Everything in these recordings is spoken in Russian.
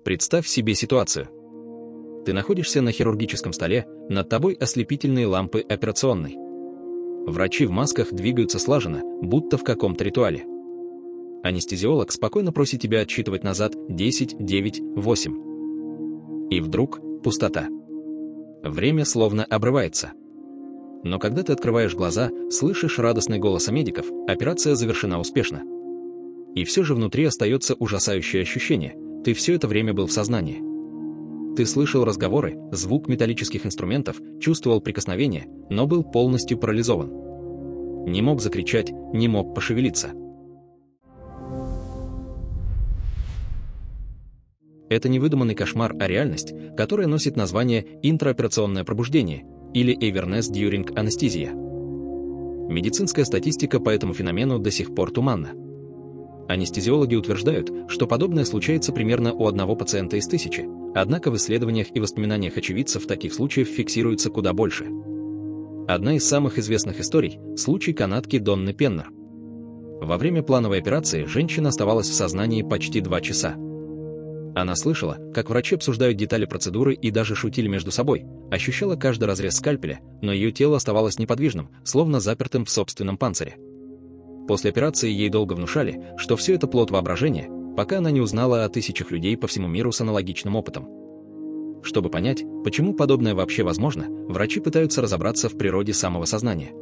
Представь себе ситуацию. Ты находишься на хирургическом столе, над тобой ослепительные лампы операционной. Врачи в масках двигаются слаженно, будто в каком-то ритуале. Анестезиолог спокойно просит тебя отсчитывать назад 10, 9, 8. И вдруг пустота. Время словно обрывается. Но когда ты открываешь глаза, слышишь радостный голос медиков, операция завершена успешно. И все же внутри остается ужасающее ощущение. Ты все это время был в сознании. Ты слышал разговоры, звук металлических инструментов, чувствовал прикосновение, но был полностью парализован. Не мог закричать, не мог пошевелиться. Это не выдуманный кошмар, а реальность, которая носит название интраоперационное пробуждение или Averness during anesthesia. Медицинская статистика по этому феномену до сих пор туманна. Анестезиологи утверждают, что подобное случается примерно у одного пациента из 1000, однако в исследованиях и воспоминаниях очевидцев таких случаев фиксируется куда больше. Одна из самых известных историй – случай канадки Донны Пеннер. Во время плановой операции женщина оставалась в сознании почти 2 часа. Она слышала, как врачи обсуждают детали процедуры и даже шутили между собой, ощущала каждый разрез скальпеля, но ее тело оставалось неподвижным, словно запертым в собственном панцире. После операции ей долго внушали, что все это плод воображения, пока она не узнала о тысячах людей по всему миру с аналогичным опытом. Чтобы понять, почему подобное вообще возможно, врачи пытаются разобраться в природе самого сознания.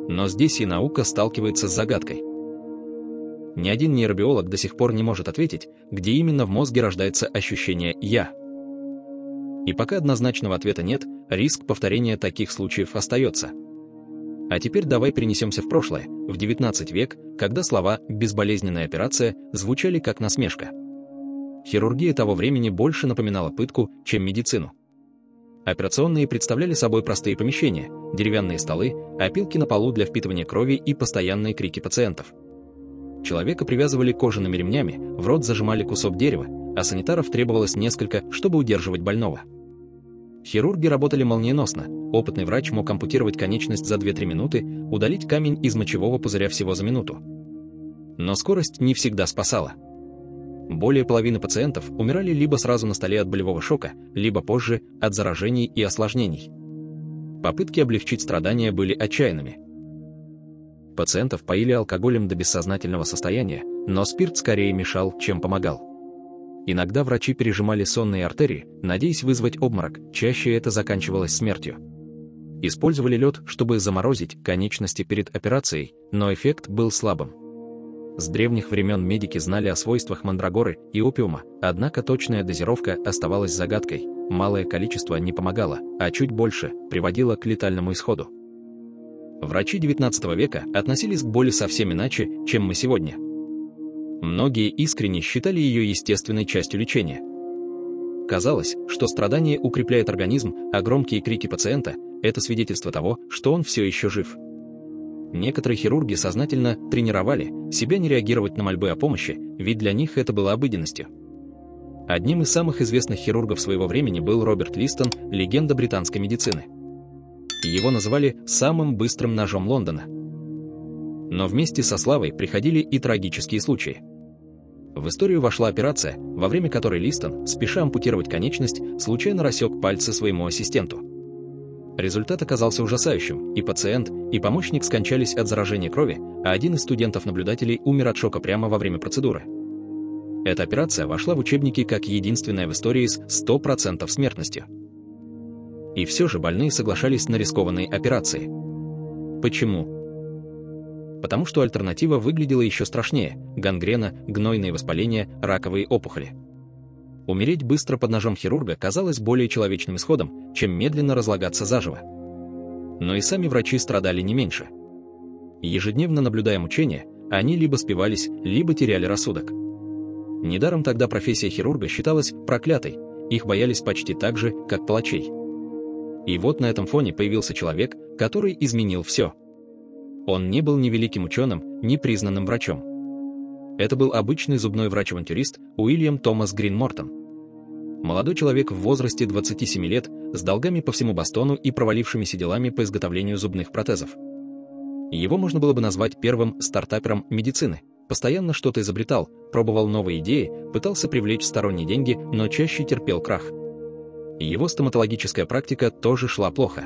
Но здесь и наука сталкивается с загадкой. Ни один нейробиолог до сих пор не может ответить, где именно в мозге рождается ощущение «я». И пока однозначного ответа нет, риск повторения таких случаев остается. А теперь давай перенесемся в прошлое, в 19 век, когда слова «безболезненная операция» звучали как насмешка. Хирургия того времени больше напоминала пытку, чем медицину. Операционные представляли собой простые помещения, деревянные столы, опилки на полу для впитывания крови и постоянные крики пациентов. Человека привязывали кожаными ремнями, в рот зажимали кусок дерева, а санитаров требовалось несколько, чтобы удерживать больного. Хирурги работали молниеносно, опытный врач мог ампутировать конечность за 2-3 минуты, удалить камень из мочевого пузыря всего за минуту. Но скорость не всегда спасала. Более половины пациентов умирали либо сразу на столе от болевого шока, либо позже от заражений и осложнений. Попытки облегчить страдания были отчаянными. Пациентов поили алкоголем до бессознательного состояния, но спирт скорее мешал, чем помогал. Иногда врачи пережимали сонные артерии, надеясь вызвать обморок, чаще это заканчивалось смертью. Использовали лед, чтобы заморозить конечности перед операцией, но эффект был слабым. С древних времен медики знали о свойствах мандрагоры и опиума, однако точная дозировка оставалась загадкой, малое количество не помогало, а чуть больше приводило к летальному исходу. Врачи XIX века относились к боли совсем иначе, чем мы сегодня. Многие искренне считали ее естественной частью лечения. Казалось, что страдание укрепляет организм, а громкие крики пациента – это свидетельство того, что он все еще жив. Некоторые хирурги сознательно тренировали себя не реагировать на мольбы о помощи, ведь для них это было обыденностью. Одним из самых известных хирургов своего времени был Роберт Листон, легенда британской медицины. Его называли самым быстрым ножом Лондона. Но вместе со славой приходили и трагические случаи. В историю вошла операция, во время которой Листон, спеша ампутировать конечность, случайно рассек пальцы своему ассистенту. Результат оказался ужасающим, и пациент, и помощник скончались от заражения крови, а один из студентов-наблюдателей умер от шока прямо во время процедуры. Эта операция вошла в учебники как единственная в истории с 100% смертностью. И все же больные соглашались на рискованные операции. Почему? Потому что альтернатива выглядела еще страшнее – гангрена, гнойные воспаления, раковые опухоли. Умереть быстро под ножом хирурга казалось более человечным исходом, чем медленно разлагаться заживо. Но и сами врачи страдали не меньше. Ежедневно наблюдая мучения, они либо спивались, либо теряли рассудок. Недаром тогда профессия хирурга считалась проклятой, их боялись почти так же, как палачей. И вот на этом фоне появился человек, который изменил все. Он не был ни великим ученым, ни признанным врачом. Это был обычный зубной врач-авантюрист Уильям Томас Грин Мортон. Молодой человек в возрасте 27 лет, с долгами по всему Бостону и провалившимися делами по изготовлению зубных протезов. Его можно было бы назвать первым стартапером медицины, постоянно что-то изобретал, пробовал новые идеи, пытался привлечь сторонние деньги, но чаще терпел крах. Его стоматологическая практика тоже шла плохо.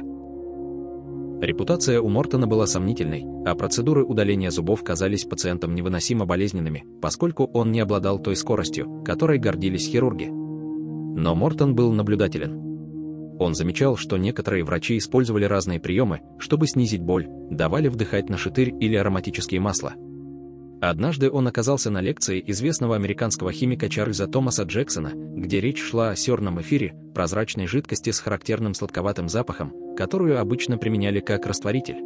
Репутация у Мортона была сомнительной, а процедуры удаления зубов казались пациентам невыносимо болезненными, поскольку он не обладал той скоростью, которой гордились хирурги. Но Мортон был наблюдателен. Он замечал, что некоторые врачи использовали разные приемы, чтобы снизить боль, давали вдыхать нашатырь или ароматические масла. Однажды он оказался на лекции известного американского химика Чарльза Томаса Джексона, где речь шла о серном эфире, прозрачной жидкости с характерным сладковатым запахом, которую обычно применяли как растворитель.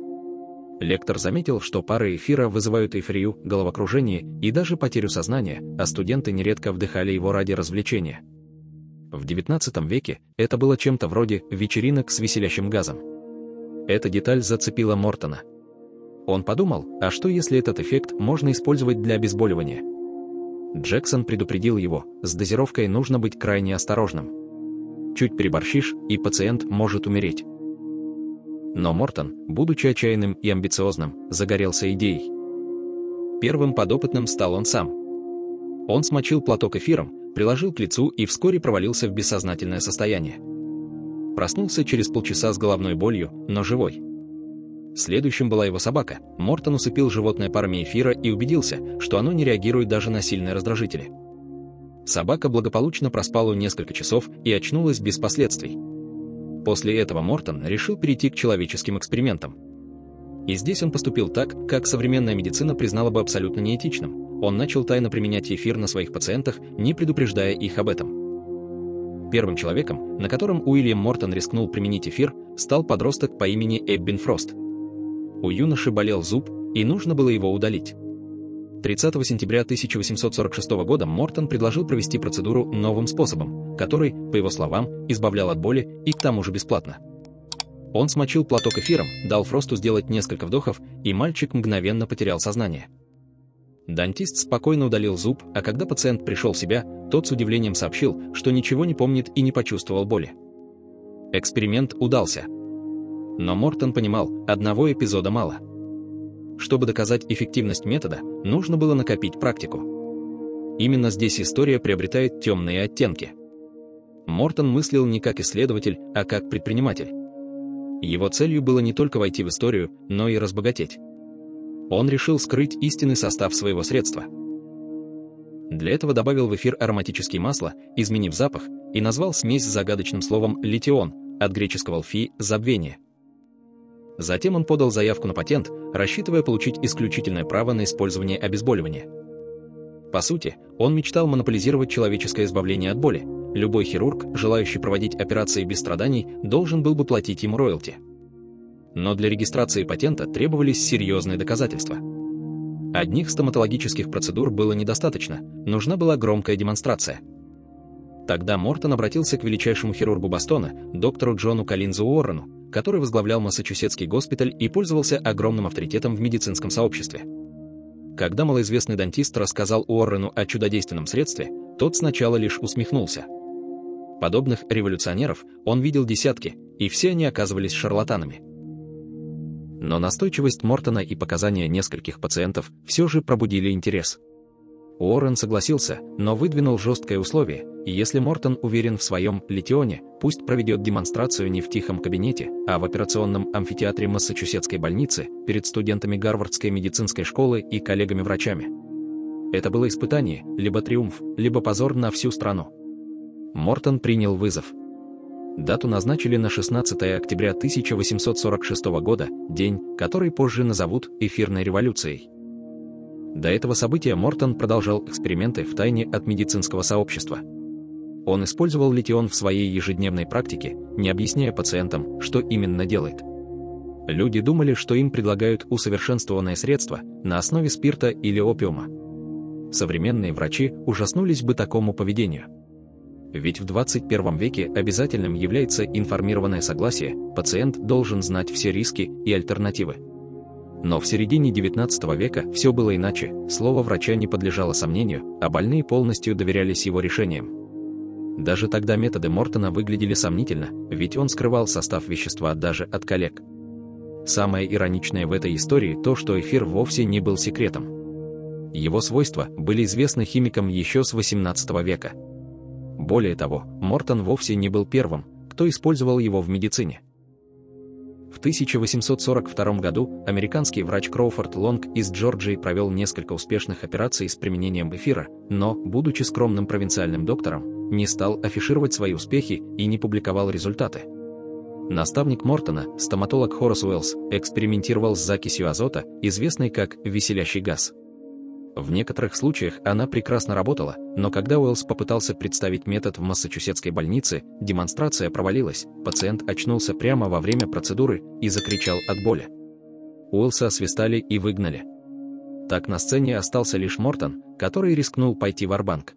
Лектор заметил, что пары эфира вызывают эйфорию, головокружение и даже потерю сознания, а студенты нередко вдыхали его ради развлечения. В XIX веке это было чем-то вроде вечеринок с веселящим газом. Эта деталь зацепила Мортона. Он подумал, а что если этот эффект можно использовать для обезболивания? Джексон предупредил его, с дозировкой нужно быть крайне осторожным. Чуть переборщишь, и пациент может умереть. Но Мортон, будучи отчаянным и амбициозным, загорелся идеей. Первым подопытным стал он сам. Он смочил платок эфиром, приложил к лицу и вскоре провалился в бессознательное состояние. Проснулся через полчаса с головной болью, но живой. Следующим была его собака. Мортон усыпил животное парами эфира и убедился, что оно не реагирует даже на сильные раздражители. Собака благополучно проспала несколько часов и очнулась без последствий. После этого Мортон решил перейти к человеческим экспериментам. И здесь он поступил так, как современная медицина признала бы абсолютно неэтичным. Он начал тайно применять эфир на своих пациентах, не предупреждая их об этом. Первым человеком, на котором Уильям Мортон рискнул применить эфир, стал подросток по имени Эббин Фрост. У юноши болел зуб, и нужно было его удалить. 30 сентября 1846 года Мортон предложил провести процедуру новым способом, который, по его словам, избавлял от боли и к тому же бесплатно. Он смочил платок эфиром, дал Фросту сделать несколько вдохов, и мальчик мгновенно потерял сознание. Дантист спокойно удалил зуб, а когда пациент пришел в себя, тот с удивлением сообщил, что ничего не помнит и не почувствовал боли. Эксперимент удался. Но Мортон понимал, одного эпизода мало. Чтобы доказать эффективность метода, нужно было накопить практику. Именно здесь история приобретает темные оттенки. Мортон мыслил не как исследователь, а как предприниматель. Его целью было не только войти в историю, но и разбогатеть. Он решил скрыть истинный состав своего средства. Для этого добавил в эфир ароматические масла, изменив запах, и назвал смесь загадочным словом «литион», от греческого «лфи» – «забвение». Затем он подал заявку на патент, рассчитывая получить исключительное право на использование обезболивания. По сути, он мечтал монополизировать человеческое избавление от боли. Любой хирург, желающий проводить операции без страданий, должен был бы платить ему роялти. Но для регистрации патента требовались серьезные доказательства. Одних стоматологических процедур было недостаточно, нужна была громкая демонстрация. Тогда Мортон обратился к величайшему хирургу Бостона, доктору Джону Коллинзу Уоррену, который возглавлял Массачусетский госпиталь и пользовался огромным авторитетом в медицинском сообществе. Когда малоизвестный дантист рассказал Уоррену о чудодейственном средстве, тот сначала лишь усмехнулся. Подобных революционеров он видел десятки, и все они оказывались шарлатанами. Но настойчивость Мортона и показания нескольких пациентов все же пробудили интерес. Уоррен согласился, но выдвинул жесткое условие, и если Мортон уверен в своем литионе, пусть проведет демонстрацию не в тихом кабинете, а в операционном амфитеатре Массачусетской больницы перед студентами Гарвардской медицинской школы и коллегами-врачами. Это было испытание, либо триумф, либо позор на всю страну. Мортон принял вызов. Дату назначили на 16 октября 1846 года, день, который позже назовут «эфирной революцией». До этого события Мортон продолжал эксперименты в тайне от медицинского сообщества. Он использовал литион в своей ежедневной практике, не объясняя пациентам, что именно делает. Люди думали, что им предлагают усовершенствованное средство на основе спирта или опиума. Современные врачи ужаснулись бы такому поведению. Ведь в 21 веке обязательным является информированное согласие, пациент должен знать все риски и альтернативы. Но в середине XIX века все было иначе, слово врача не подлежало сомнению, а больные полностью доверялись его решениям. Даже тогда методы Мортона выглядели сомнительно, ведь он скрывал состав вещества даже от коллег. Самое ироничное в этой истории то, что эфир вовсе не был секретом. Его свойства были известны химикам еще с XVIII века. Более того, Мортон вовсе не был первым, кто использовал его в медицине. В 1842 году американский врач Кроуфорд Лонг из Джорджии провел несколько успешных операций с применением эфира, но, будучи скромным провинциальным доктором, не стал афишировать свои успехи и не публиковал результаты. Наставник Мортона, стоматолог Хорас Уэллс, экспериментировал с закисью азота, известной как веселящий газ. В некоторых случаях она прекрасно работала, но когда Уэллс попытался представить метод в Массачусетской больнице, демонстрация провалилась, пациент очнулся прямо во время процедуры и закричал от боли. Уэллса освистали и выгнали. Так на сцене остался лишь Мортон, который рискнул пойти в ва-банк.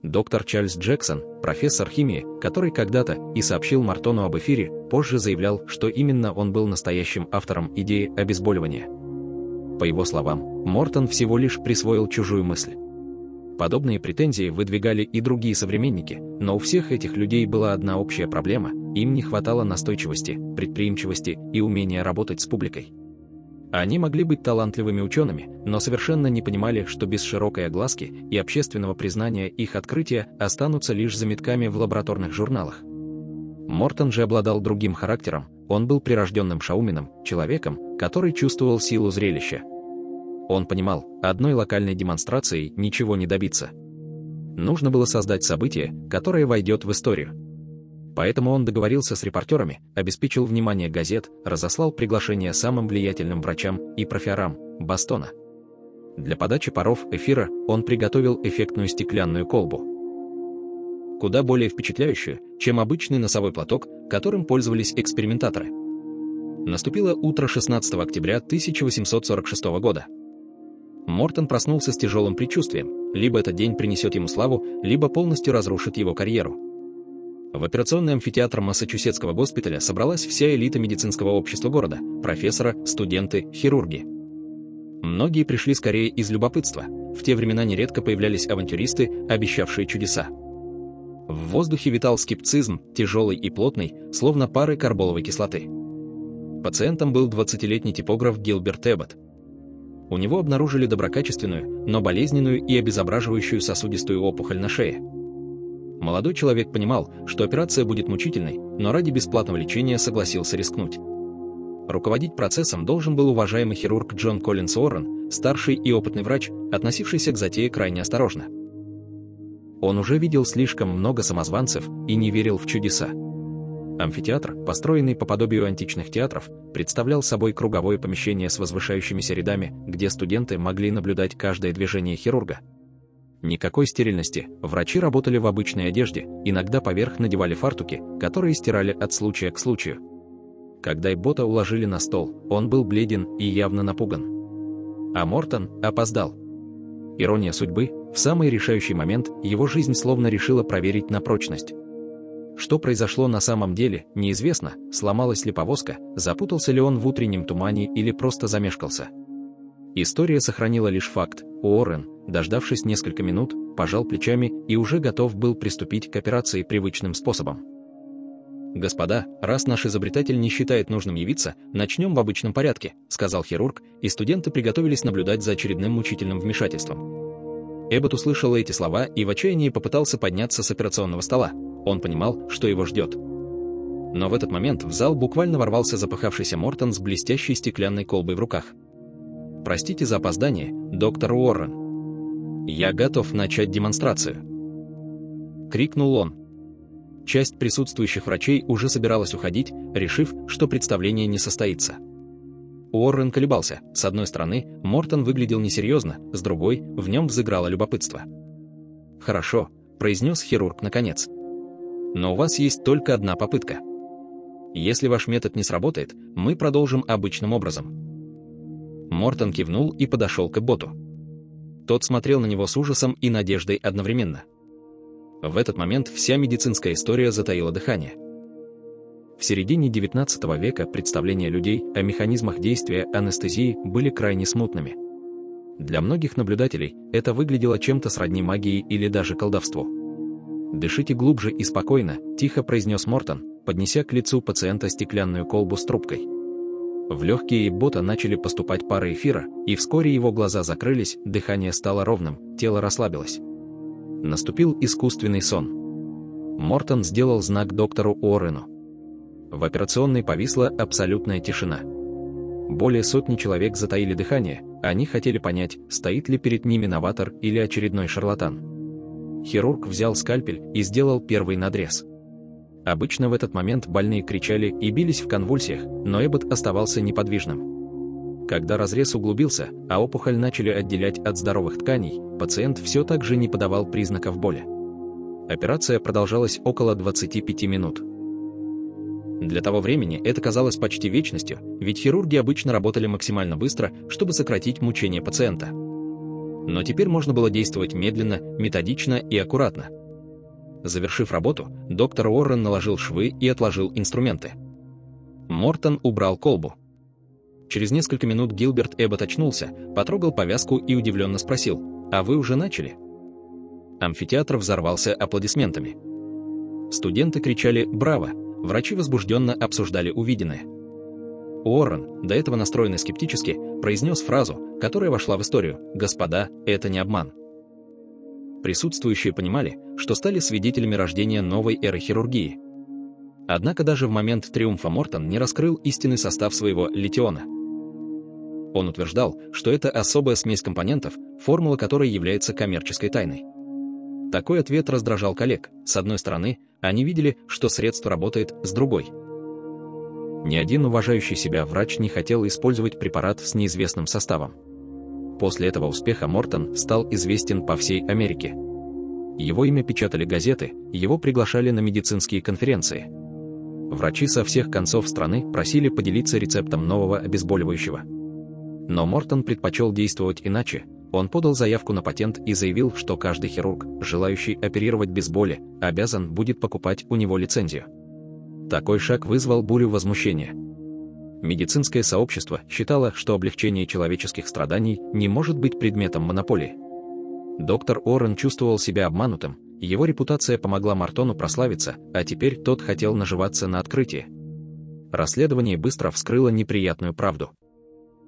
Доктор Чарльз Джексон, профессор химии, который когда-то и сообщил Мортону об эфире, позже заявлял, что именно он был настоящим автором идеи обезболивания. По его словам, Мортон всего лишь присвоил чужую мысль. Подобные претензии выдвигали и другие современники, но у всех этих людей была одна общая проблема – им не хватало настойчивости, предприимчивости и умения работать с публикой. Они могли быть талантливыми учеными, но совершенно не понимали, что без широкой огласки и общественного признания их открытия останутся лишь заметками в лабораторных журналах. Мортон же обладал другим характером, он был прирожденным шоуменом, человеком, который чувствовал силу зрелища. Он понимал, одной локальной демонстрацией ничего не добиться. Нужно было создать событие, которое войдет в историю. Поэтому он договорился с репортерами, обеспечил внимание газет, разослал приглашения самым влиятельным врачам и профессорам Бостона. Для подачи паров эфира он приготовил эффектную стеклянную колбу. Куда более впечатляющую, чем обычный носовой платок, которым пользовались экспериментаторы. Наступило утро 16 октября 1846 года. Мортон проснулся с тяжелым предчувствием, либо этот день принесет ему славу, либо полностью разрушит его карьеру. В операционный амфитеатр Массачусетского госпиталя собралась вся элита медицинского общества города, профессора, студенты, хирурги. Многие пришли скорее из любопытства, в те времена нередко появлялись авантюристы, обещавшие чудеса. В воздухе витал скептицизм, тяжелый и плотный, словно пары карболовой кислоты. Пациентом был 20-летний типограф Гилберт Эббот. У него обнаружили доброкачественную, но болезненную и обезображивающую сосудистую опухоль на шее. Молодой человек понимал, что операция будет мучительной, но ради бесплатного лечения согласился рискнуть. Руководить процессом должен был уважаемый хирург Джон Коллинс Уоррен, старший и опытный врач, относившийся к затее крайне осторожно. Он уже видел слишком много самозванцев и не верил в чудеса. Амфитеатр, построенный по подобию античных театров, представлял собой круговое помещение с возвышающимися рядами, где студенты могли наблюдать каждое движение хирурга. Никакой стерильности, врачи работали в обычной одежде, иногда поверх надевали фартуки, которые стирали от случая к случаю. Когда Эббота уложили на стол, он был бледен и явно напуган. А Мортон опоздал. Ирония судьбы, в самый решающий момент его жизнь словно решила проверить на прочность. Что произошло на самом деле, неизвестно, сломалась ли повозка, запутался ли он в утреннем тумане или просто замешкался. История сохранила лишь факт: Уоррен, дождавшись несколько минут, пожал плечами и уже готов был приступить к операции привычным способом. «Господа, раз наш изобретатель не считает нужным явиться, начнем в обычном порядке», — сказал хирург, и студенты приготовились наблюдать за очередным мучительным вмешательством. Эббот услышал эти слова и в отчаянии попытался подняться с операционного стола. Он понимал, что его ждет. Но в этот момент в зал буквально ворвался запыхавшийся Мортон с блестящей стеклянной колбой в руках. «Простите за опоздание, доктор Уоррен. Я готов начать демонстрацию», — крикнул он. Часть присутствующих врачей уже собиралась уходить, решив, что представление не состоится. Уоррен колебался. С одной стороны, Мортон выглядел несерьезно, с другой, в нем взыграло любопытство. «Хорошо», — произнес хирург наконец. «Но у вас есть только одна попытка. Если ваш метод не сработает, мы продолжим обычным образом». Мортон кивнул и подошел к Эбботу. Тот смотрел на него с ужасом и надеждой одновременно. В этот момент вся медицинская история затаила дыхание. В середине XIX века представления людей о механизмах действия анестезии были крайне смутными. Для многих наблюдателей это выглядело чем-то сродни магии или даже колдовству. «Дышите глубже и спокойно», — тихо произнес Мортон, поднеся к лицу пациента стеклянную колбу с трубкой. В легкие Бота начали поступать пары эфира, и вскоре его глаза закрылись, дыхание стало ровным, тело расслабилось. Наступил искусственный сон. Мортон сделал знак доктору Уоррену. В операционной повисла абсолютная тишина. Более сотни человек затаили дыхание, они хотели понять, стоит ли перед ними новатор или очередной шарлатан. Хирург взял скальпель и сделал первый надрез. Обычно в этот момент больные кричали и бились в конвульсиях, но Эббот оставался неподвижным. Когда разрез углубился, а опухоль начали отделять от здоровых тканей, пациент все так же не подавал признаков боли. Операция продолжалась около 25 минут. Для того времени это казалось почти вечностью, ведь хирурги обычно работали максимально быстро, чтобы сократить мучения пациента. Но теперь можно было действовать медленно, методично и аккуратно. Завершив работу, доктор Уоррен наложил швы и отложил инструменты. Мортон убрал колбу. Через несколько минут Гилберт Эббот очнулся, потрогал повязку и удивленно спросил: «А вы уже начали?» Амфитеатр взорвался аплодисментами. Студенты кричали «Браво!», врачи возбужденно обсуждали увиденное. Уоррен, до этого настроенный скептически, произнес фразу, которая вошла в историю: «Господа, это не обман». Присутствующие понимали, что стали свидетелями рождения новой эры хирургии. Однако даже в момент триумфа Мортон не раскрыл истинный состав своего литиона. Он утверждал, что это особая смесь компонентов, формула которой является коммерческой тайной. Такой ответ раздражал коллег. С одной стороны, они видели, что средство работает, с другой. Ни один уважающий себя врач не хотел использовать препарат с неизвестным составом. После этого успеха Мортон стал известен по всей Америке. Его имя печатали газеты, его приглашали на медицинские конференции. Врачи со всех концов страны просили поделиться рецептом нового обезболивающего. Но Мортон предпочел действовать иначе. Он подал заявку на патент и заявил, что каждый хирург, желающий оперировать без боли, обязан будет покупать у него лицензию. Такой шаг вызвал бурю возмущения. Медицинское сообщество считало, что облегчение человеческих страданий не может быть предметом монополии. Доктор Уоррен чувствовал себя обманутым, его репутация помогла Мортону прославиться, а теперь тот хотел наживаться на открытии. Расследование быстро вскрыло неприятную правду.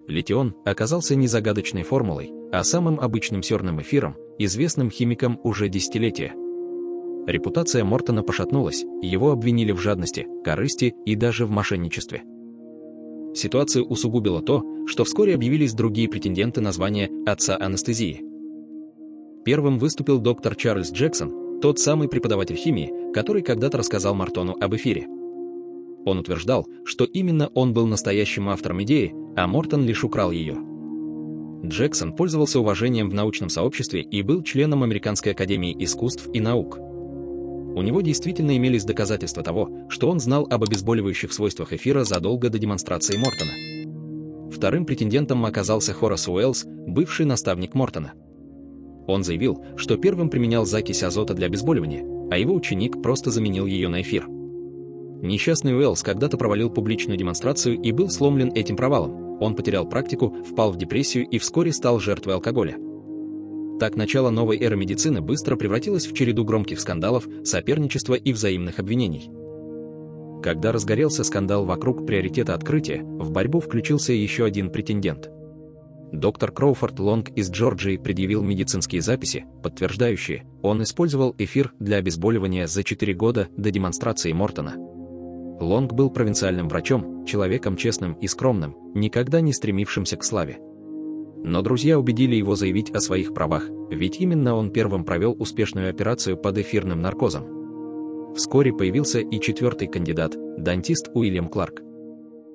Литион оказался не загадочной формулой, а самым обычным серным эфиром, известным химикам уже десятилетия. Репутация Мортона пошатнулась, его обвинили в жадности, корысти и даже в мошенничестве. Ситуацию усугубило то, что вскоре объявились другие претенденты на звание «отца анестезии». Первым выступил доктор Чарльз Джексон, тот самый преподаватель химии, который когда-то рассказал Мортону об эфире. Он утверждал, что именно он был настоящим автором идеи, а Мортон лишь украл ее. Джексон пользовался уважением в научном сообществе и был членом Американской академии искусств и наук. У него действительно имелись доказательства того, что он знал об обезболивающих свойствах эфира задолго до демонстрации Мортона. Вторым претендентом оказался Хорас Уэллс, бывший наставник Мортона. Он заявил, что первым применял закись азота для обезболивания, а его ученик просто заменил ее на эфир. Несчастный Уэллс когда-то провалил публичную демонстрацию и был сломлен этим провалом. Он потерял практику, впал в депрессию и вскоре стал жертвой алкоголя. Так начало новой эры медицины быстро превратилось в череду громких скандалов, соперничества и взаимных обвинений. Когда разгорелся скандал вокруг приоритета открытия, в борьбу включился еще один претендент. Доктор Кроуфорд Лонг из Джорджии предъявил медицинские записи, подтверждающие, он использовал эфир для обезболивания за 4 года до демонстрации Мортона. Лонг был провинциальным врачом, человеком честным и скромным, никогда не стремившимся к славе. Но друзья убедили его заявить о своих правах, ведь именно он первым провел успешную операцию под эфирным наркозом. Вскоре появился и четвертый кандидат, дантист Уильям Кларк.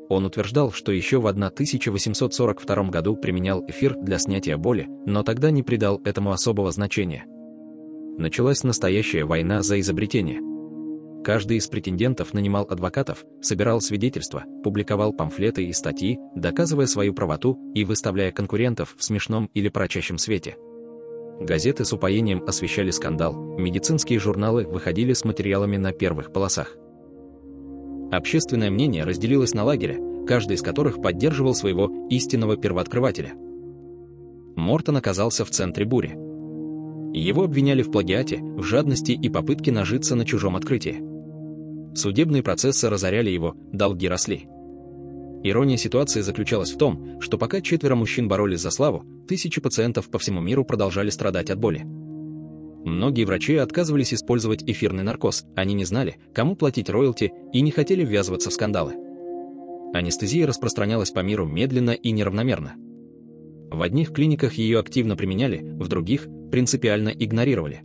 Он утверждал, что еще в 1842 году применял эфир для снятия боли, но тогда не придал этому особого значения. Началась настоящая война за изобретение. Каждый из претендентов нанимал адвокатов, собирал свидетельства, публиковал памфлеты и статьи, доказывая свою правоту и выставляя конкурентов в смешном или прочащем свете. Газеты с упоением освещали скандал, медицинские журналы выходили с материалами на первых полосах. Общественное мнение разделилось на лагеря, каждый из которых поддерживал своего истинного первооткрывателя. Мортон оказался в центре бури. Его обвиняли в плагиате, в жадности и попытке нажиться на чужом открытии. Судебные процессы разоряли его, долги росли. Ирония ситуации заключалась в том, что пока 4 мужчин боролись за славу, тысячи пациентов по всему миру продолжали страдать от боли. Многие врачи отказывались использовать эфирный наркоз, они не знали, кому платить роялти и не хотели ввязываться в скандалы. Анестезия распространялась по миру медленно и неравномерно. В одних клиниках ее активно применяли, в других принципиально игнорировали.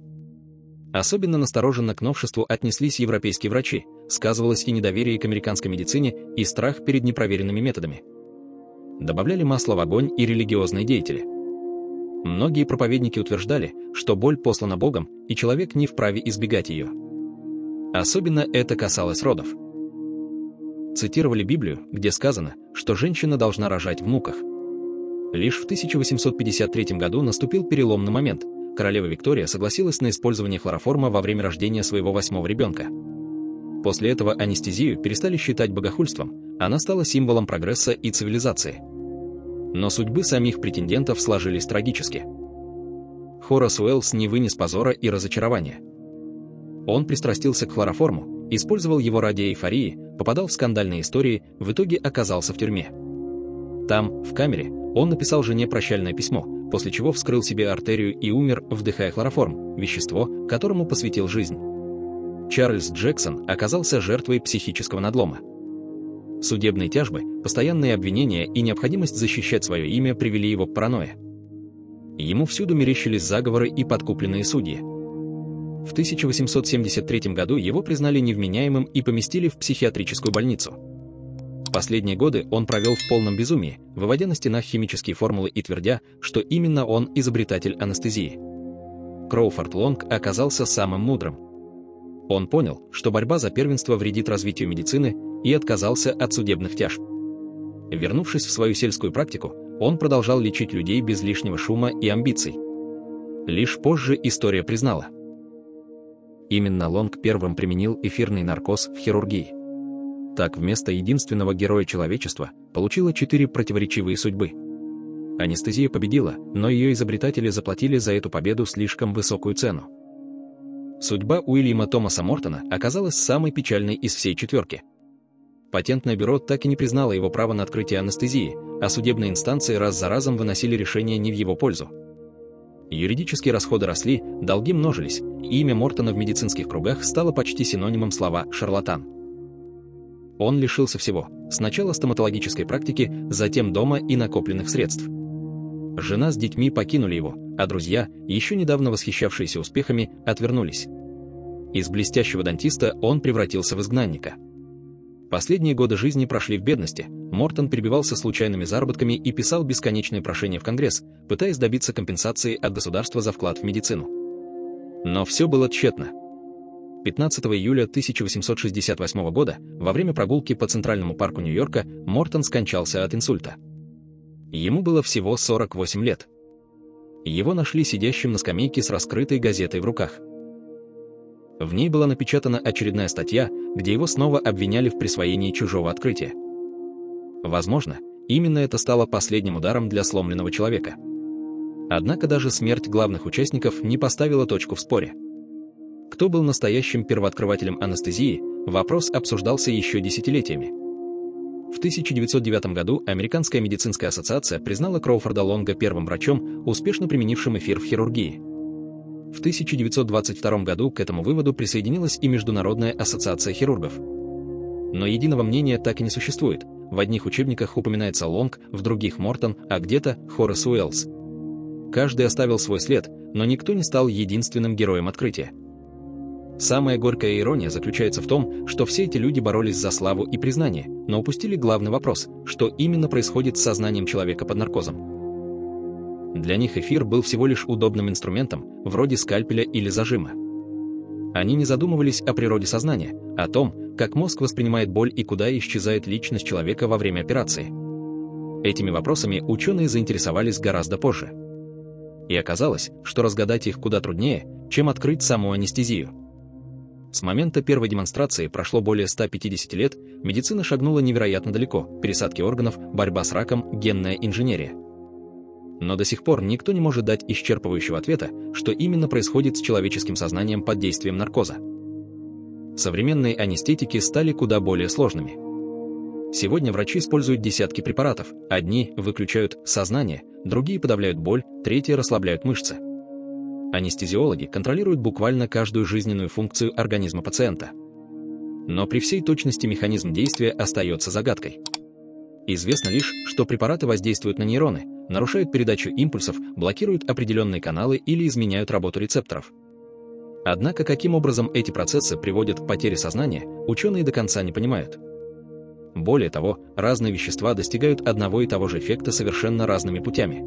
Особенно настороженно к новшеству отнеслись европейские врачи, сказывалось и недоверие к американской медицине, и страх перед непроверенными методами. Добавляли масло в огонь и религиозные деятели. Многие проповедники утверждали, что боль послана Богом, и человек не вправе избегать ее. Особенно это касалось родов. Цитировали Библию, где сказано, что женщина должна рожать в муках. Лишь в 1853 году наступил переломный момент. Королева Виктория согласилась на использование хлороформа во время рождения своего 8-го ребенка. После этого анестезию перестали считать богохульством, она стала символом прогресса и цивилизации. Но судьбы самих претендентов сложились трагически. Хорас Уэллс не вынес позора и разочарования. Он пристрастился к хлороформу, использовал его ради эйфории, попадал в скандальные истории, в итоге оказался в тюрьме. Там, в камере, он написал жене прощальное письмо, после чего вскрыл себе артерию и умер, вдыхая хлороформ, вещество, которому посвятил жизнь. Чарльз Джексон оказался жертвой психического надлома. Судебные тяжбы, постоянные обвинения и необходимость защищать свое имя привели его к паранойе. Ему всюду мерещились заговоры и подкупленные судьи. В 1873 году его признали невменяемым и поместили в психиатрическую больницу. Последние годы он провел в полном безумии, выводя на стенах химические формулы и твердя, что именно он изобретатель анестезии. Кроуфорд Лонг оказался самым мудрым. Он понял, что борьба за первенство вредит развитию медицины, и отказался от судебных тяжб. Вернувшись в свою сельскую практику, он продолжал лечить людей без лишнего шума и амбиций. Лишь позже история признала. Именно Лонг первым применил эфирный наркоз в хирургии. Так вместо единственного героя человечества получила 4 противоречивые судьбы. Анестезия победила, но ее изобретатели заплатили за эту победу слишком высокую цену. Судьба Уильяма Томаса Мортона оказалась самой печальной из всей 4. Патентное бюро так и не признало его право на открытие анестезии, а судебные инстанции раз за разом выносили решения не в его пользу. Юридические расходы росли, долги множились, и имя Мортона в медицинских кругах стало почти синонимом слова «шарлатан». Он лишился всего: сначала стоматологической практики, затем дома и накопленных средств. Жена с детьми покинули его, а друзья, еще недавно восхищавшиеся успехами, отвернулись. Из блестящего дантиста он превратился в изгнанника. Последние годы жизни прошли в бедности, Мортон перебивался случайными заработками и писал бесконечные прошения в Конгресс, пытаясь добиться компенсации от государства за вклад в медицину. Но все было тщетно. 15 июля 1868 года, во время прогулки по Центральному парку Нью-Йорка, Мортон скончался от инсульта. Ему было всего 48 лет. Его нашли сидящим на скамейке с раскрытой газетой в руках. В ней была напечатана очередная статья, где его снова обвиняли в присвоении чужого открытия. Возможно, именно это стало последним ударом для сломленного человека. Однако даже смерть главных участников не поставила точку в споре. Кто был настоящим первооткрывателем анестезии, вопрос обсуждался еще десятилетиями. В 1909 году Американская медицинская ассоциация признала Кроуфорда Лонга первым врачом, успешно применившим эфир в хирургии. В 1922 году к этому выводу присоединилась и Международная ассоциация хирургов. Но единого мнения так и не существует. В одних учебниках упоминается Лонг, в других Мортон, а где-то Хорас Уэллс. Каждый оставил свой след, но никто не стал единственным героем открытия. Самая горькая ирония заключается в том, что все эти люди боролись за славу и признание, но упустили главный вопрос: что именно происходит с сознанием человека под наркозом. Для них эфир был всего лишь удобным инструментом, вроде скальпеля или зажима. Они не задумывались о природе сознания, о том, как мозг воспринимает боль и куда исчезает личность человека во время операции. Этими вопросами ученые заинтересовались гораздо позже. И оказалось, что разгадать их куда труднее, чем открыть саму анестезию. С момента первой демонстрации прошло более 150 лет, медицина шагнула невероятно далеко: пересадки органов, борьба с раком, генная инженерия. Но до сих пор никто не может дать исчерпывающего ответа, что именно происходит с человеческим сознанием под действием наркоза. Современные анестетики стали куда более сложными. Сегодня врачи используют десятки препаратов. Одни выключают сознание, другие подавляют боль, третьи расслабляют мышцы. Анестезиологи контролируют буквально каждую жизненную функцию организма пациента. Но при всей точности механизм действия остается загадкой. Известно лишь, что препараты воздействуют на нейроны, нарушают передачу импульсов, блокируют определенные каналы или изменяют работу рецепторов. Однако каким образом эти процессы приводят к потере сознания, ученые до конца не понимают. Более того, разные вещества достигают одного и того же эффекта совершенно разными путями.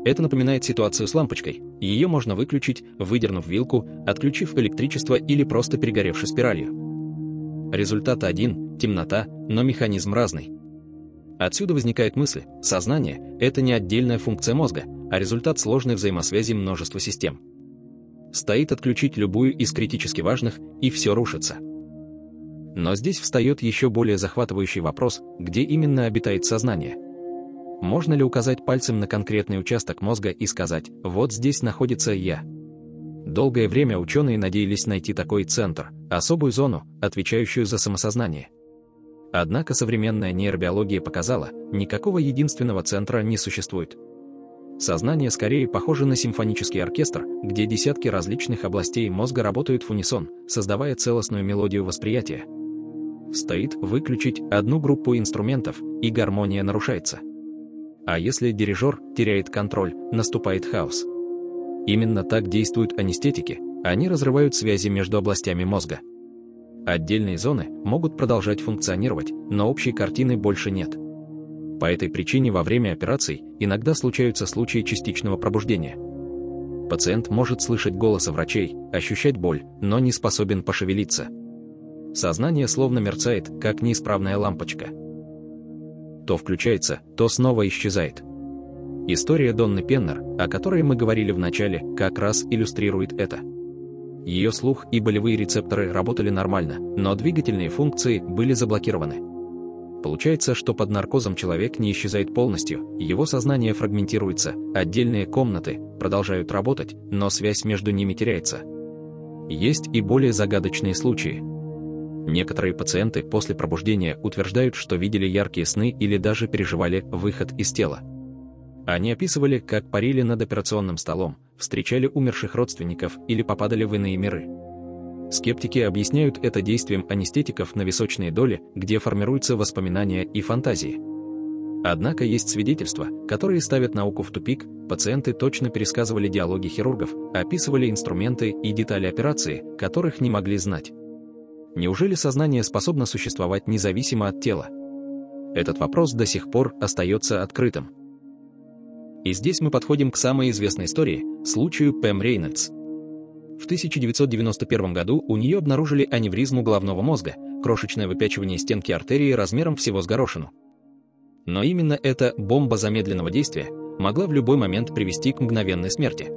Это напоминает ситуацию с лампочкой. Ее можно выключить, выдернув вилку, отключив электричество или просто перегоревшей спиралью. Результат один – темнота, но механизм разный. Отсюда возникает мысль: сознание – это не отдельная функция мозга, а результат сложной взаимосвязи множества систем. Стоит отключить любую из критически важных, и все рушится. Но здесь встает еще более захватывающий вопрос: где именно обитает сознание? Можно ли указать пальцем на конкретный участок мозга и сказать: вот здесь находится я? Долгое время ученые надеялись найти такой центр, особую зону, отвечающую за самосознание. Однако современная нейробиология показала, никакого единственного центра не существует. Сознание скорее похоже на симфонический оркестр, где десятки различных областей мозга работают в унисон, создавая целостную мелодию восприятия. Стоит выключить одну группу инструментов, и гармония нарушается. А если дирижер теряет контроль, наступает хаос. Именно так действуют анестетики, они разрывают связи между областями мозга. Отдельные зоны могут продолжать функционировать, но общей картины больше нет. По этой причине во время операций иногда случаются случаи частичного пробуждения. Пациент может слышать голоса врачей, ощущать боль, но не способен пошевелиться. Сознание словно мерцает, как неисправная лампочка. То включается, то снова исчезает. История Донны Пеннер, о которой мы говорили в начале, как раз иллюстрирует это. Ее слух и болевые рецепторы работали нормально, но двигательные функции были заблокированы. Получается, что под наркозом человек не исчезает полностью, его сознание фрагментируется, отдельные комнаты продолжают работать, но связь между ними теряется. Есть и более загадочные случаи. Некоторые пациенты после пробуждения утверждают, что видели яркие сны или даже переживали выход из тела. Они описывали, как парили над операционным столом, встречали умерших родственников или попадали в иные миры. Скептики объясняют это действием анестетиков на височные доли, где формируются воспоминания и фантазии. Однако есть свидетельства, которые ставят науку в тупик. Пациенты точно пересказывали диалоги хирургов, описывали инструменты и детали операции, которых не могли знать. Неужели сознание способно существовать независимо от тела? Этот вопрос до сих пор остается открытым. И здесь мы подходим к самой известной истории, случаю Пэм Рейнольдс. В 1991 году у нее обнаружили аневризму головного мозга, крошечное выпячивание стенки артерии размером всего с горошину. Но именно эта бомба замедленного действия могла в любой момент привести к мгновенной смерти.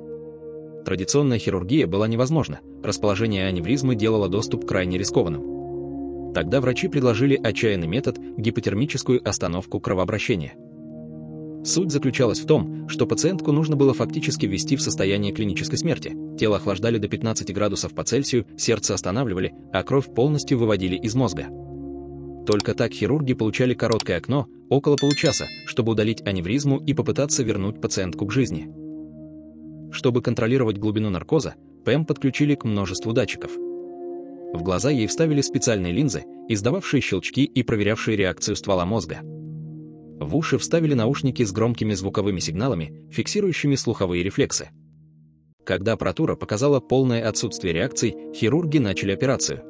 Традиционная хирургия была невозможна, расположение аневризмы делало доступ крайне рискованным. Тогда врачи предложили отчаянный метод – гипотермическую остановку кровообращения. Суть заключалась в том, что пациентку нужно было фактически ввести в состояние клинической смерти. Тело охлаждали до 15 градусов по Цельсию, сердце останавливали, а кровь полностью выводили из мозга. Только так хирурги получали короткое окно, около получаса, чтобы удалить аневризму и попытаться вернуть пациентку к жизни. Чтобы контролировать глубину наркоза, Пэм подключили к множеству датчиков. В глаза ей вставили специальные линзы, издававшие щелчки и проверявшие реакцию ствола мозга. В уши вставили наушники с громкими звуковыми сигналами, фиксирующими слуховые рефлексы. Когда аппаратура показала полное отсутствие реакций, хирурги начали операцию.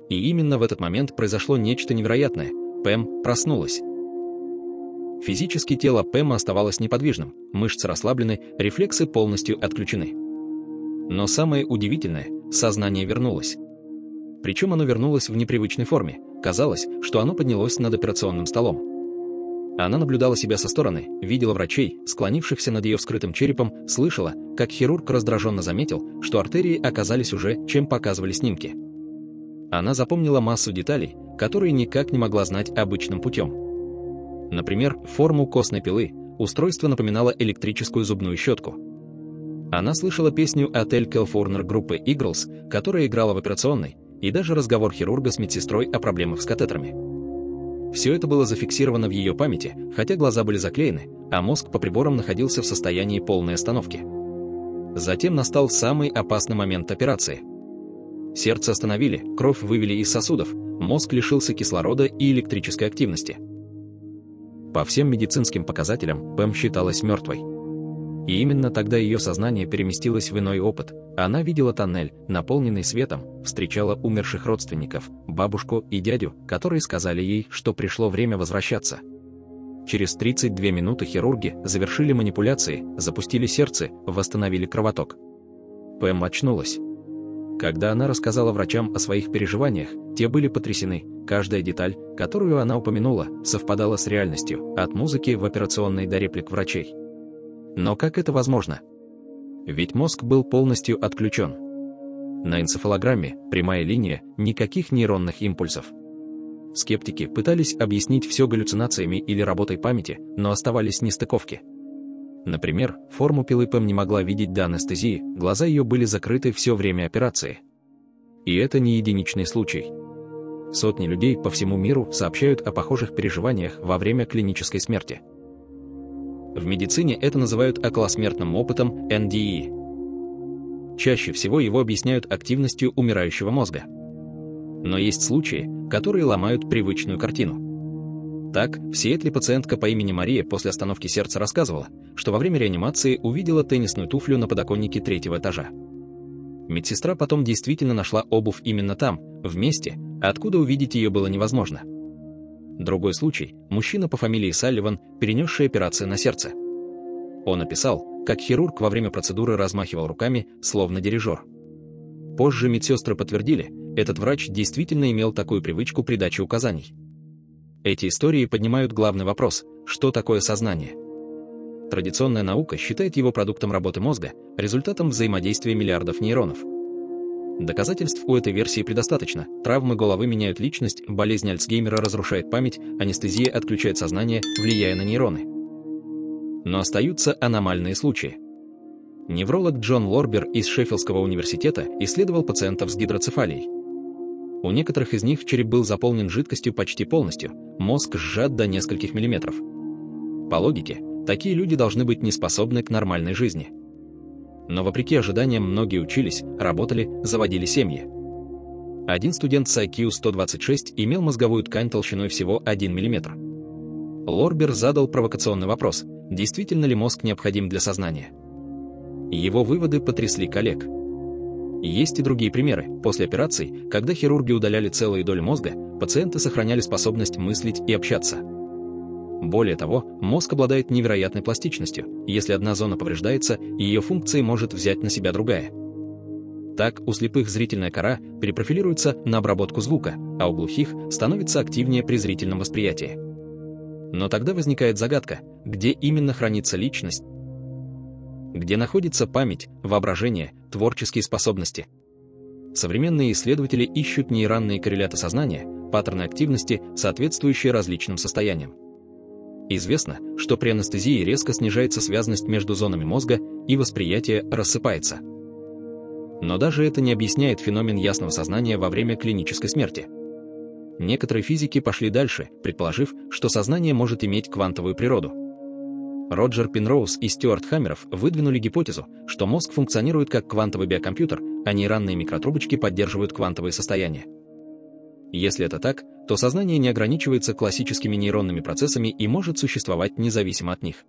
И именно в этот момент произошло нечто невероятное. Пэм проснулась. Физически тело Пэма оставалось неподвижным, мышцы расслаблены, рефлексы полностью отключены. Но самое удивительное – сознание вернулось. Причем оно вернулось в непривычной форме. Казалось, что оно поднялось над операционным столом. Она наблюдала себя со стороны, видела врачей, склонившихся над ее вскрытым черепом, слышала, как хирург раздраженно заметил, что артерии оказались уже, чем показывали снимки. Она запомнила массу деталей, которые никак не могла знать обычным путем. Например, форму костной пилы, устройство напоминало электрическую зубную щетку. Она слышала песню «Отель Кэлифорния» группы Eagles, которая играла в операционной, и даже разговор хирурга с медсестрой о проблемах с катетерами. Все это было зафиксировано в ее памяти, хотя глаза были заклеены, а мозг по приборам находился в состоянии полной остановки. Затем настал самый опасный момент операции. Сердце остановили, кровь вывели из сосудов, мозг лишился кислорода и электрической активности. По всем медицинским показателям Пэм считалась мертвой. И именно тогда ее сознание переместилось в иной опыт. Она видела тоннель, наполненный светом, встречала умерших родственников, бабушку и дядю, которые сказали ей, что пришло время возвращаться. Через 32 минуты хирурги завершили манипуляции, запустили сердце, восстановили кровоток. Пэм очнулась. Когда она рассказала врачам о своих переживаниях, те были потрясены. Каждая деталь, которую она упомянула, совпадала с реальностью, от музыки в операционной до реплик врачей. Но как это возможно? Ведь мозг был полностью отключен. На энцефалограмме прямая линия, никаких нейронных импульсов. Скептики пытались объяснить все галлюцинациями или работой памяти, но оставались нестыковки. Например, форму пилы Пэм не могла видеть до анестезии, глаза ее были закрыты все время операции. И это не единичный случай. Сотни людей по всему миру сообщают о похожих переживаниях во время клинической смерти. В медицине это называют околосмертным опытом NDE. Чаще всего его объясняют активностью умирающего мозга. Но есть случаи, которые ломают привычную картину. Так, в Сиэтле пациентка по имени Мария после остановки сердца рассказывала, что во время реанимации увидела теннисную туфлю на подоконнике 3-го этажа. Медсестра потом действительно нашла обувь именно там, в месте, откуда увидеть ее было невозможно. Другой случай – мужчина по фамилии Салливан, перенесший операцию на сердце. Он описал, как хирург во время процедуры размахивал руками, словно дирижер. Позже медсестры подтвердили, этот врач действительно имел такую привычку при даче указаний. Эти истории поднимают главный вопрос – что такое сознание? Традиционная наука считает его продуктом работы мозга, результатом взаимодействия миллиардов нейронов. Доказательств у этой версии предостаточно. Травмы головы меняют личность, болезнь Альцгеймера разрушает память, анестезия отключает сознание, влияя на нейроны. Но остаются аномальные случаи. Невролог Джон Лорбер из Шеффилдского университета исследовал пациентов с гидроцефалией. У некоторых из них череп был заполнен жидкостью почти полностью, мозг сжат до нескольких миллиметров. По логике, такие люди должны быть неспособны к нормальной жизни. Но вопреки ожиданиям многие учились, работали, заводили семьи. Один студент с IQ 126 имел мозговую ткань толщиной всего 1 мм. Лорбер задал провокационный вопрос, действительно ли мозг необходим для сознания. Его выводы потрясли коллег. Есть и другие примеры. После операций, когда хирурги удаляли целые доли мозга, пациенты сохраняли способность мыслить и общаться. Более того, мозг обладает невероятной пластичностью. Если одна зона повреждается, ее функции может взять на себя другая. Так, у слепых зрительная кора перепрофилируется на обработку звука, а у глухих становится активнее при зрительном восприятии. Но тогда возникает загадка, где именно хранится личность, где находится память, воображение, творческие способности. Современные исследователи ищут нейронные корреляты сознания, паттерны активности, соответствующие различным состояниям. Известно, что при анестезии резко снижается связность между зонами мозга и восприятие рассыпается. Но даже это не объясняет феномен ясного сознания во время клинической смерти. Некоторые физики пошли дальше, предположив, что сознание может иметь квантовую природу. Роджер Пенроуз и Стюарт Хаммеров выдвинули гипотезу, что мозг функционирует как квантовый биокомпьютер, а нейронные микротрубочки поддерживают квантовые состояния. Если это так, то сознание не ограничивается классическими нейронными процессами и может существовать независимо от них.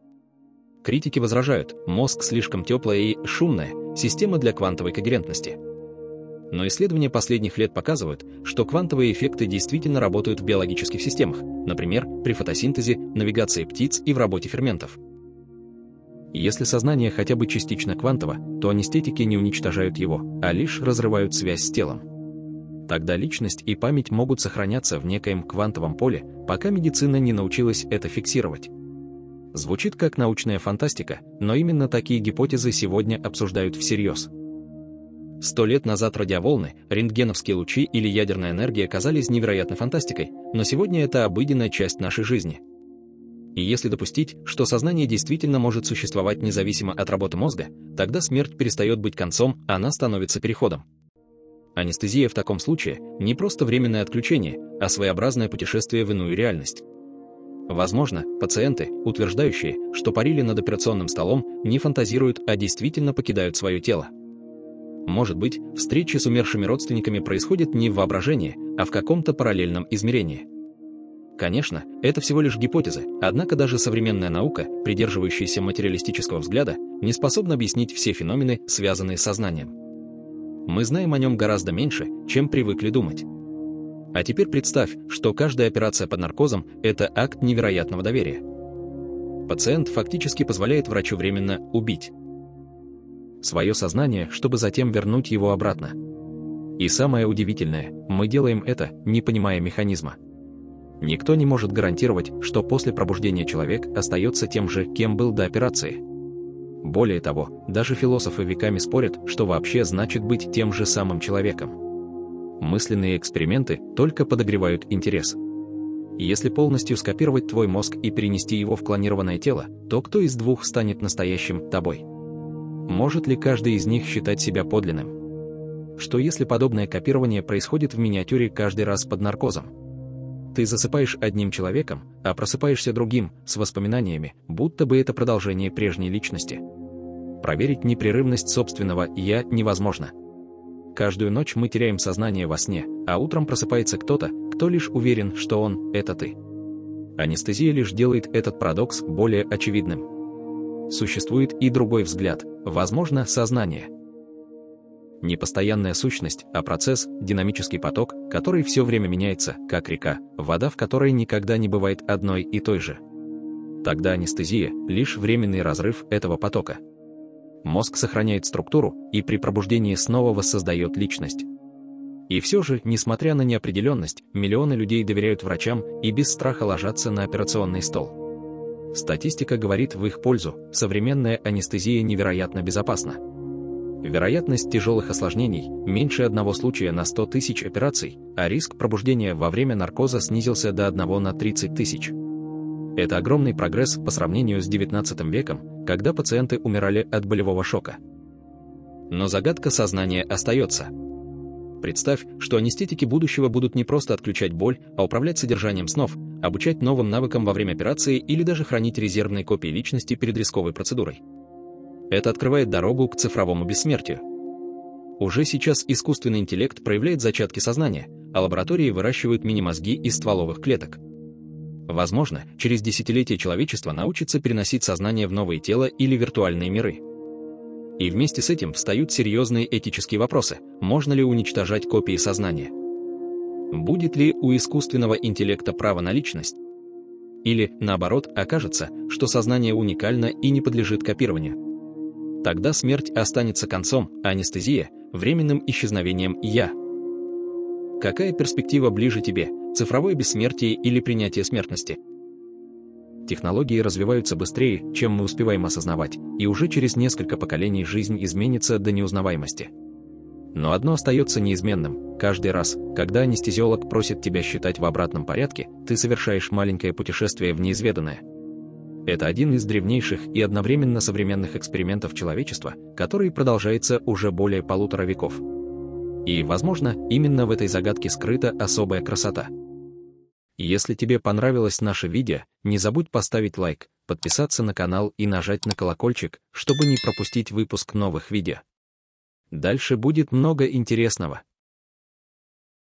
Критики возражают, мозг слишком теплая и шумная система для квантовой когерентности. Но исследования последних лет показывают, что квантовые эффекты действительно работают в биологических системах, например, при фотосинтезе, навигации птиц и в работе ферментов. Если сознание хотя бы частично квантово, то анестетики не уничтожают его, а лишь разрывают связь с телом. Тогда личность и память могут сохраняться в некоем квантовом поле, пока медицина не научилась это фиксировать. Звучит как научная фантастика, но именно такие гипотезы сегодня обсуждают всерьез. 100 лет назад радиоволны, рентгеновские лучи или ядерная энергия казались невероятной фантастикой, но сегодня это обыденная часть нашей жизни. И если допустить, что сознание действительно может существовать независимо от работы мозга, тогда смерть перестает быть концом, она становится переходом. Анестезия в таком случае не просто временное отключение, а своеобразное путешествие в иную реальность. Возможно, пациенты, утверждающие, что парили над операционным столом, не фантазируют, а действительно покидают свое тело. Может быть, встречи с умершими родственниками происходят не в воображении, а в каком-то параллельном измерении. Конечно, это всего лишь гипотезы, однако даже современная наука, придерживающаяся материалистического взгляда, не способна объяснить все феномены, связанные с сознанием. Мы знаем о нем гораздо меньше, чем привыкли думать. А теперь представь, что каждая операция под наркозом – это акт невероятного доверия. Пациент фактически позволяет врачу временно убить свое сознание, чтобы затем вернуть его обратно. И самое удивительное, мы делаем это, не понимая механизма. Никто не может гарантировать, что после пробуждения человек остается тем же, кем был до операции. Более того, даже философы веками спорят, что вообще значит быть тем же самым человеком. Мысленные эксперименты только подогревают интерес. Если полностью скопировать твой мозг и перенести его в клонированное тело, то кто из двух станет настоящим тобой? Может ли каждый из них считать себя подлинным? Что если подобное копирование происходит в миниатюре каждый раз под наркозом? Ты засыпаешь одним человеком, а просыпаешься другим, с воспоминаниями, будто бы это продолжение прежней личности. Проверить непрерывность собственного «я» невозможно. Каждую ночь мы теряем сознание во сне, а утром просыпается кто-то, кто лишь уверен, что он – это ты. Анестезия лишь делает этот парадокс более очевидным. Существует и другой взгляд, возможно, сознание. Не постоянная сущность, а процесс, динамический поток, который все время меняется, как река, вода в которой никогда не бывает одной и той же. Тогда анестезия – лишь временный разрыв этого потока. Мозг сохраняет структуру и при пробуждении снова воссоздает личность. И все же, несмотря на неопределенность, миллионы людей доверяют врачам и без страха ложатся на операционный стол. Статистика говорит в их пользу, современная анестезия невероятно безопасна. Вероятность тяжелых осложнений меньше 1 случая на 100 тысяч операций, а риск пробуждения во время наркоза снизился до 1 на 30 тысяч. Это огромный прогресс по сравнению с XIX веком, когда пациенты умирали от болевого шока. Но загадка сознания остается. Представь, что анестетики будущего будут не просто отключать боль, а управлять содержанием снов, обучать новым навыкам во время операции или даже хранить резервные копии личности перед рисковой процедурой. Это открывает дорогу к цифровому бессмертию. Уже сейчас искусственный интеллект проявляет зачатки сознания, а лаборатории выращивают мини-мозги из стволовых клеток. Возможно, через десятилетия человечество научится переносить сознание в новые тела или виртуальные миры. И вместе с этим встают серьезные этические вопросы: можно ли уничтожать копии сознания? Будет ли у искусственного интеллекта право на личность? Или, наоборот, окажется, что сознание уникально и не подлежит копированию? Тогда смерть останется концом, а анестезия – временным исчезновением «я». Какая перспектива ближе тебе – цифровое бессмертие или принятие смертности? Технологии развиваются быстрее, чем мы успеваем осознавать, и уже через несколько поколений жизнь изменится до неузнаваемости. Но одно остается неизменным: каждый раз, когда анестезиолог просит тебя считать в обратном порядке, ты совершаешь маленькое путешествие в неизведанное. Это один из древнейших и одновременно современных экспериментов человечества, который продолжается уже более 1,5 веков. И, возможно, именно в этой загадке скрыта особая красота. Если тебе понравилось наше видео, не забудь поставить лайк, подписаться на канал и нажать на колокольчик, чтобы не пропустить выпуск новых видео. Дальше будет много интересного.